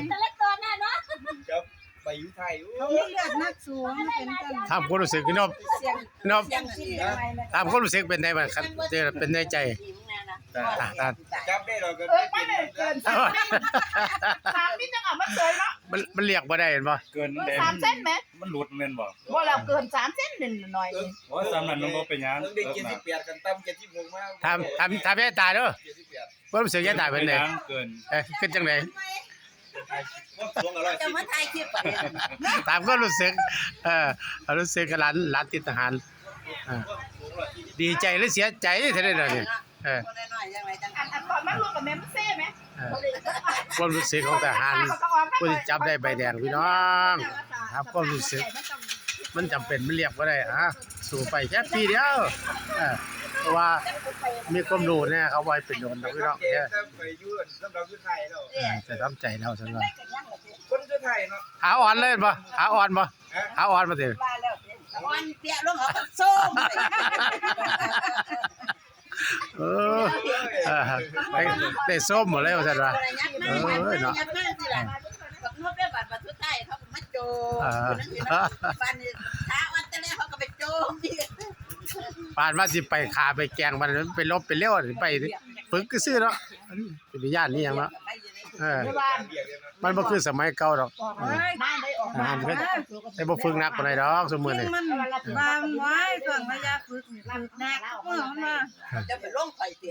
แต่เล็กตัวน่ะเนาะ ครับไปอยู่ไทย เขาไม่เลือดนักสูงเป็นกัน ถามความรู้สึกพี่นบนบถามความรู้สึกเป็นไงบ้างครับเป็นในใจท่าน จับได้เราก็ ไม่ได้เกิน3 นิดนึงอ่ะมันสวยเนาะ มันเรียกบ่ได้เห็นบ่ เกิน 3 เส้นไหม มันหลุดแม่นบ่ บ่แล้วเกิน3 เส้นนิดหน่อย โอ้ยสามนั้นมันบ่เป็นหยัง ต้องได้78กันตั้ม76มา ถามให้ตายเด้อ 78 ความรู้สึกให้ตายเป็นไง เกิน ขึ้นจังได๋ ช่วงอร่อย จะมาถ่ายคลิปก่อน ถามความรู้สึกรู้สึกกับหลานติดทหารดีใจหรือเสียใจเท่านั้นนี่น้อยๆยังไงจัง ๆอันก่อนมันรวมกับแม่มันเซ่ไหม ความรู้สึกของทหารผู้ที่จับได้ใบแดงพี่น้องครับความรู้สึกมันจำเป็นมันเรียกบ่ได้สู่ไปแค่ปีเดียวเพราะว่ามีความรู้เนี่ยเขาไว้เป็นโดนพี่น้องเนี่ย ไปอยู่สำหรับอยู่ไทยแล้ว จะทำใจเราซั่นว่า คนอยู่ไทยเนาะ ขาอ่อนเลยบ่ขาอ่อนบ่ขาอ่อนบ่ติ ว่าแล้ววันเปียลงเขาส้ม ได้ส้มหมดเลยว่าซั่นว่า ยัดมากสิล่ะกับนวดด้วยบัตรสุดท้ายเขามาโจมวันนี้ท้าวันแต่แรกเขาก็ไปโจมดิ ผ่านมาสิไปขาไปแกงมันไปลบไปเลี้ยวไปฝึกซื่อเนาะเป็นญาตินี่หยังเนาะมันบ่คือสมัยเก่าดอก บ้านได้ออกมา แต่บ่ฝึกหนักปานใดดอกซุมื้อนี้ มันบางไว้ส่วนระยะฝึกหนักเมื่อมันมาจะไปลงไฟเตี